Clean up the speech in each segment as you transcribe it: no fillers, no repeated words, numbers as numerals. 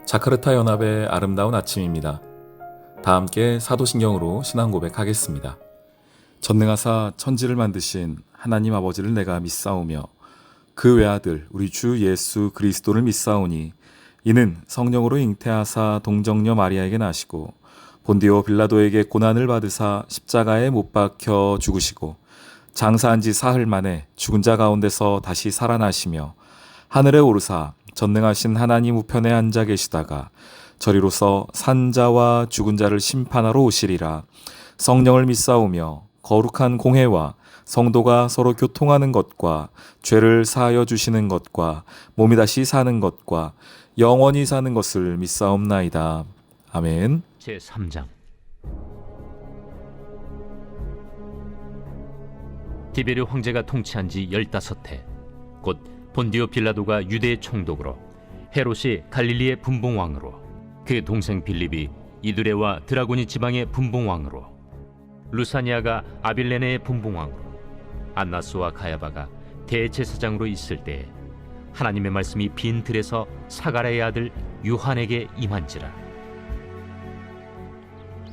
자카르타 연합의 아름다운 아침입니다. 다 함께 사도신경으로 신앙 고백하겠습니다. 전능하사 천지를 만드신 하나님 아버지를 내가 믿사오며 그 외아들 우리 주 예수 그리스도를 믿사오니 이는 성령으로 잉태하사 동정녀 마리아에게 나시고 본디오 빌라도에게 고난을 받으사 십자가에 못 박혀 죽으시고 장사한 지 사흘 만에 죽은 자 가운데서 다시 살아나시며 하늘에 오르사 전능하신 하나님 우편에 앉아 계시다가 저리로서 산자와 죽은 자를 심판하러 오시리라. 성령을 믿사오며 거룩한 공회와 성도가 서로 교통하는 것과 죄를 사하여 주시는 것과 몸이 다시 사는 것과 영원히 사는 것을 믿사옵나이다. 아멘. 제3장 디베르 황제가 통치한 지 15해 곧 본디오 빌라도가 유대의 총독으로 헤롯이 갈릴리의 분봉왕으로 그 동생 빌립이 이두레와 드라고니 지방의 분봉왕으로 루사니아가 아빌레네의 분봉왕으로 안나스와 가야바가 대제사장으로 있을 때에 하나님의 말씀이 빈 들에서 사가랴의 아들 요한에게 임한지라.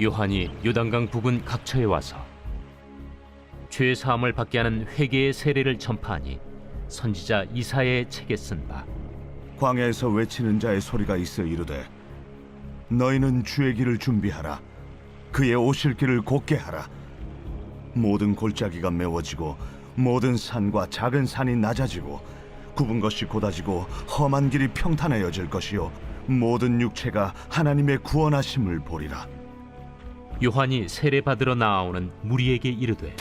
요한이 요단강 부근 각처에 와서 죄 사함을 받게 하는 회개의 세례를 전파하니 선지자 이사야의 책에 쓴 바 광야에서 외치는 자의 소리가 있어 이르되 너희는 주의 길을 준비하라. 그의 오실 길을 곧게 하라. 모든 골짜기가 메워지고 모든 산과 작은 산이 낮아지고 굽은 것이 곧아지고 험한 길이 평탄해져질 것이요 모든 육체가 하나님의 구원하심을 보리라. 요한이 세례 받으러 나아오는 무리에게 이르되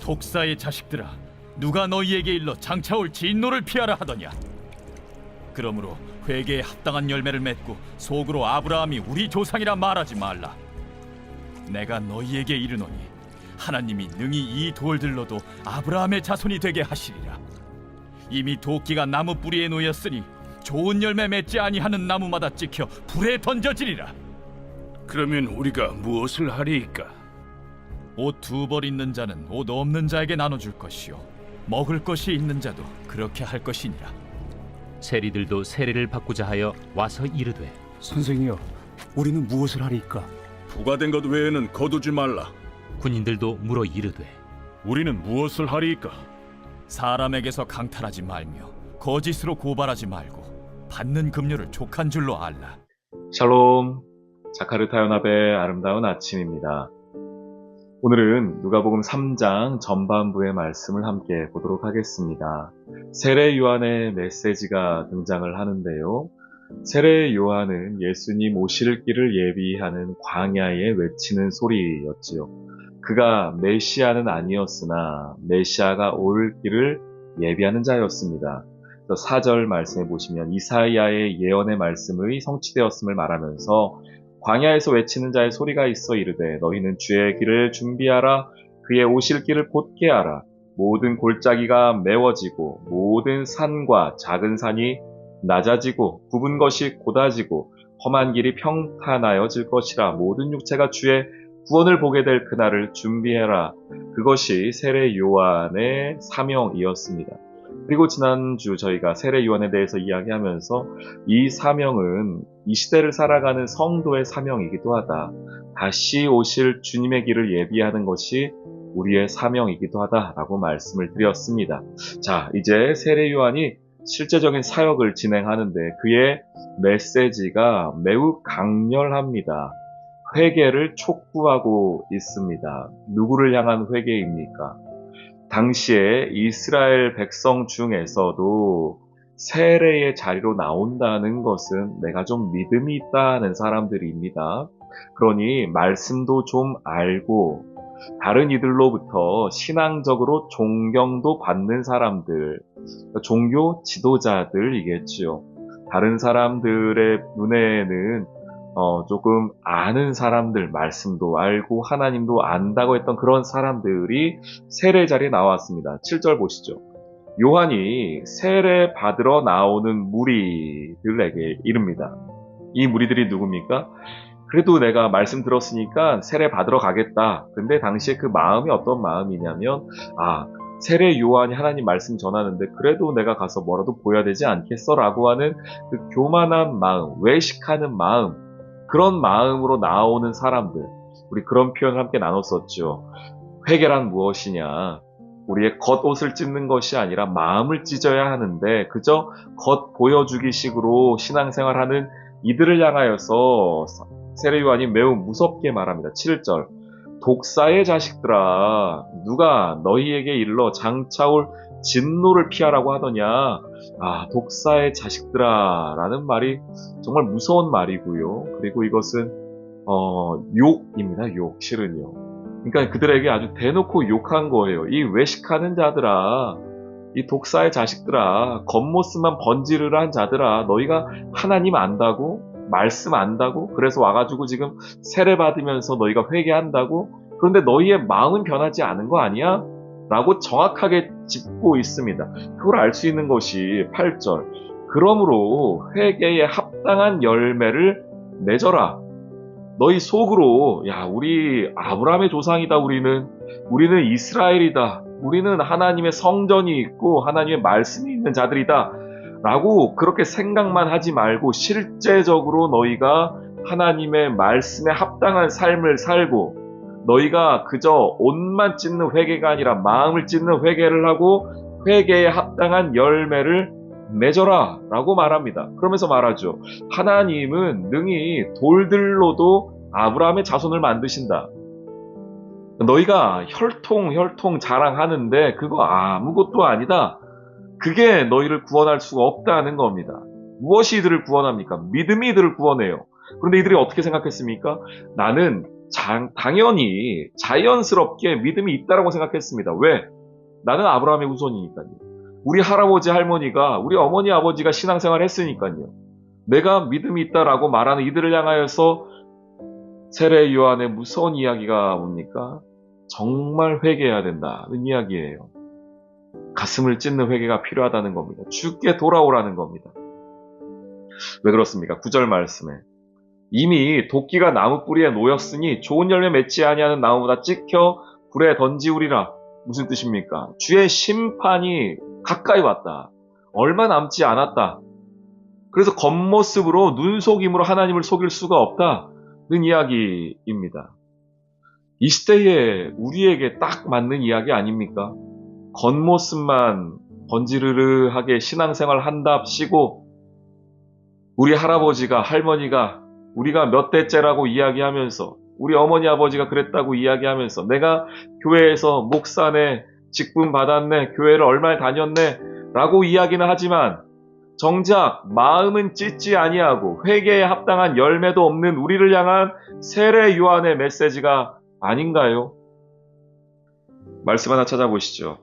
독사의 자식들아, 누가 너희에게 일러 장차올 진노를 피하라 하더냐? 그러므로 회개에 합당한 열매를 맺고 속으로 아브라함이 우리 조상이라 말하지 말라. 내가 너희에게 이르노니 하나님이 능히 이 돌들로도 아브라함의 자손이 되게 하시리라. 이미 도끼가 나무 뿌리에 놓였으니 좋은 열매 맺지 아니하는 나무마다 찍혀 불에 던져지리라. 그러면 우리가 무엇을 하리이까? 옷 2벌 있는 자는 옷 없는 자에게 나눠줄 것이요 먹을 것이 있는 자도 그렇게 할 것이니라. 세리들도 세례를 받고자 하여 와서 이르되 선생이여, 우리는 무엇을 하리이까? 부과된 것 외에는 거두지 말라. 군인들도 물어 이르되 우리는 무엇을 하리이까? 사람에게서 강탈하지 말며 거짓으로 고발하지 말고 받는 급료를 족한 줄로 알라. 샬롬. 자카르타 연합의 아름다운 아침입니다. 오늘은 누가복음 3장 전반부의 말씀을 함께 보도록 하겠습니다. 세례 요한의 메시지가 등장을 하는데요. 세례 요한은 예수님 오실 길을 예비하는 광야에 외치는 소리였지요. 그가 메시아는 아니었으나 메시아가 올 길을 예비하는 자였습니다. 4절 말씀해 보시면 이사야의 예언의 말씀의 성취되었음을 말하면서 광야에서 외치는 자의 소리가 있어 이르되 너희는 주의 길을 준비하라. 그의 오실 길을 곧게 하라. 모든 골짜기가 메워지고 모든 산과 작은 산이 낮아지고 굽은 것이 곧아지고 험한 길이 평탄하여질 것이라. 모든 육체가 주의 구원을 보게 될 그날을 준비해라. 그것이 세례 요한의 사명이었습니다. 그리고 지난주 저희가 세례 요한에 대해서 이야기하면서 이 사명은 이 시대를 살아가는 성도의 사명이기도 하다. 다시 오실 주님의 길을 예비하는 것이 우리의 사명이기도 하다라고 말씀을 드렸습니다. 자, 이제 세례 요한이 실제적인 사역을 진행하는데 그의 메시지가 매우 강렬합니다. 회개를 촉구하고 있습니다. 누구를 향한 회개입니까? 당시에 이스라엘 백성 중에서도 세례의 자리로 나온다는 것은 내가 좀 믿음이 있다는 사람들입니다. 그러니 말씀도 좀 알고 다른 이들로부터 신앙적으로 존경도 받는 사람들, 종교 지도자들이겠지요. 다른 사람들의 눈에는 조금 아는 사람들, 말씀도 알고 하나님도 안다고 했던 그런 사람들이 세례 자리에 나왔습니다. 7절 보시죠. 요한이 세례 받으러 나오는 무리들에게 이릅니다. 이 무리들이 누굽니까? 그래도 내가 말씀 들었으니까 세례 받으러 가겠다. 근데 당시에 그 마음이 어떤 마음이냐면 세례 요한이 하나님 말씀 전하는데 그래도 내가 가서 뭐라도 보여야 되지 않겠어? 라고 하는 그 교만한 마음, 외식하는 마음, 그런 마음으로 나오는 사람들, 우리 그런 표현을 함께 나눴었죠. 회개란 무엇이냐? 우리의 겉옷을 찢는 것이 아니라 마음을 찢어야 하는데 그저 겉 보여주기 식으로 신앙생활하는 이들을 향하여서 세례 요한이 매우 무섭게 말합니다. 7절 독사의 자식들아 누가 너희에게 일러 장차올 진노를 피하라고 하더냐. 독사의 자식들아 라는 말이 정말 무서운 말이고요. 그리고 이것은 욕입니다. 욕, 실은요. 그러니까 그들에게 아주 대놓고 욕한 거예요. 이 외식하는 자들아, 이 독사의 자식들아, 겉모습만 번지르르한 자들아, 너희가 하나님 안다고? 말씀 안다고? 그래서 와가지고 지금 세례 받으면서 너희가 회개한다고? 그런데 너희의 마음은 변하지 않은 거 아니야? 라고 정확하게 짚고 있습니다. 그걸 알 수 있는 것이 8절. 그러므로 회개에 합당한 열매를 맺어라. 너희 속으로 우리 아브라함의 조상이다. 우리는 이스라엘이다. 우리는 하나님의 성전이 있고 하나님의 말씀이 있는 자들이다. 라고 그렇게 생각만 하지 말고 실제적으로 너희가 하나님의 말씀에 합당한 삶을 살고 너희가 그저 옷만 찢는 회개가 아니라 마음을 찢는 회개를 하고 회개에 합당한 열매를 맺어라 라고 말합니다. 그러면서 말하죠. 하나님은 능히 돌들로도 아브라함의 자손을 만드신다. 너희가 혈통 자랑하는데 그거 아무것도 아니다. 그게 너희를 구원할 수가 없다는 겁니다. 무엇이 이들을 구원합니까? 믿음이 이들을 구원해요. 그런데 이들이 어떻게 생각했습니까? 나는 당연히 자연스럽게 믿음이 있다라고 생각했습니다. 왜? 나는 아브라함의 후손이니까요. 우리 할아버지 할머니가 우리 어머니 아버지가 신앙생활 했으니까요. 내가 믿음이 있다라고 말하는 이들을 향하여서 세례 요한의 무서운 이야기가 뭡니까? 정말 회개해야 된다는 이야기예요. 가슴을 찢는 회개가 필요하다는 겁니다. 주께 돌아오라는 겁니다. 왜 그렇습니까? 9절 말씀에 이미 도끼가 나무 뿌리에 놓였으니 좋은 열매 맺지 아니하는 나무보다 찍혀 불에 던지우리라. 무슨 뜻입니까? 주의 심판이 가까이 왔다. 얼마 남지 않았다. 그래서 겉모습으로 눈속임으로 하나님을 속일 수가 없다는 이야기입니다. 이 시대에 우리에게 딱 맞는 이야기 아닙니까? 겉모습만 번지르르하게 신앙생활 한답시고 우리 할아버지가 할머니가 우리가 몇 대째라고 이야기하면서 우리 어머니 아버지가 그랬다고 이야기하면서 내가 교회에서 목사네 직분 받았네 교회를 얼마나 다녔네 라고 이야기는 하지만 정작 마음은 찢지 아니하고 회개에 합당한 열매도 없는 우리를 향한 세례 요한의 메시지가 아닌가요? 말씀 하나 찾아보시죠.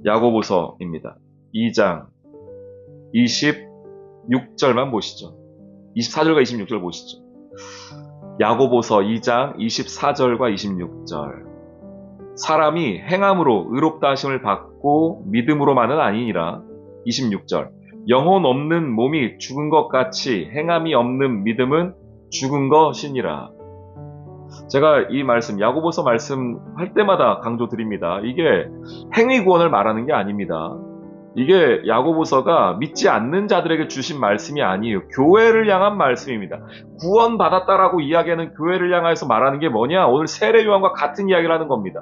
야고보서입니다. 2장 26절만 보시죠. 24절과 26절 보시죠. 야고보서 2장 24절과 26절. 사람이 행함으로 의롭다 하심을 받고 믿음으로만은 아니니라. 26절. 영혼 없는 몸이 죽은 것 같이 행함이 없는 믿음은 죽은 것이니라. 제가 이 말씀, 야고보서 말씀할 때마다 강조드립니다. 이게 행위 구원을 말하는 게 아닙니다. 이게 야고보서가 믿지 않는 자들에게 주신 말씀이 아니에요. 교회를 향한 말씀입니다. 구원받았다라고 이야기하는 교회를 향해서 말하는 게 뭐냐? 오늘 세례 요한과 같은 이야기를 하는 겁니다.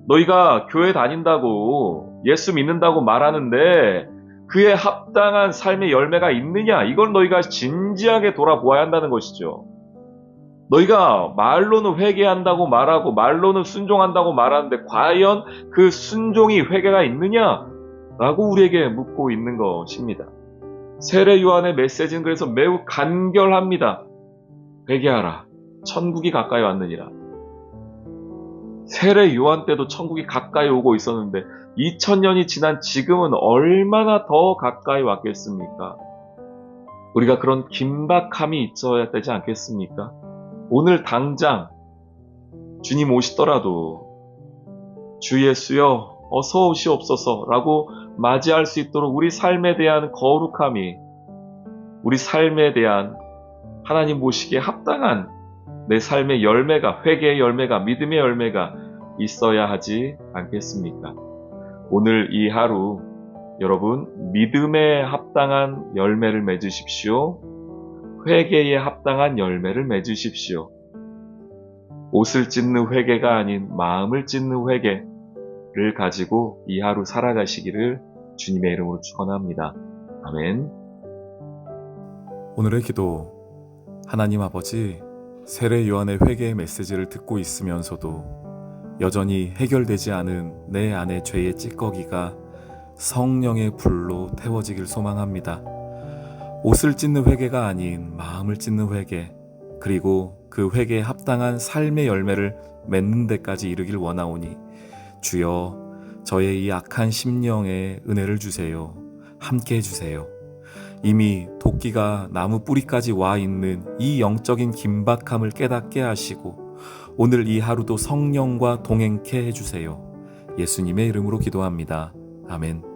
너희가 교회 다닌다고 예수 믿는다고 말하는데 그에 합당한 삶의 열매가 있느냐? 이걸 너희가 진지하게 돌아보아야 한다는 것이죠. 너희가 말로는 회개한다고 말하고 말로는 순종한다고 말하는데 과연 그 순종이 회개가 있느냐? 라고 우리에게 묻고 있는 것입니다. 세례 요한의 메시지는 그래서 매우 간결합니다. 회개하라. 천국이 가까이 왔느니라. 세례 요한 때도 천국이 가까이 오고 있었는데 2000년이 지난 지금은 얼마나 더 가까이 왔겠습니까? 우리가 그런 긴박함이 있어야 되지 않겠습니까? 오늘 당장 주님 오시더라도 주 예수여 어서 오시옵소서 라고 맞이할 수 있도록 우리 삶에 대한 거룩함이 우리 삶에 대한 하나님 보시기에 합당한 내 삶의 열매가 회개의 열매가 믿음의 열매가 있어야 하지 않겠습니까? 오늘 이 하루 여러분 믿음에 합당한 열매를 맺으십시오. 회개에 합당한 열매를 맺으십시오. 옷을 찢는 회개가 아닌 마음을 찢는 회개를 가지고 이 하루 살아가시기를 주님의 이름으로 축원합니다. 아멘. 오늘의 기도. 하나님 아버지, 세례 요한의 회개의 메시지를 듣고 있으면서도 여전히 해결되지 않은 내 안의 죄의 찌꺼기가 성령의 불로 태워지길 소망합니다. 옷을 찢는 회개가 아닌 마음을 찢는 회개, 그리고 그 회개에 합당한 삶의 열매를 맺는 데까지 이르길 원하오니 주여 저의 이 악한 심령에 은혜를 주세요. 함께 해주세요. 이미 도끼가 나무 뿌리까지 와 있는 이 영적인 긴박함을 깨닫게 하시고 오늘 이 하루도 성령과 동행케 해주세요. 예수님의 이름으로 기도합니다. 아멘.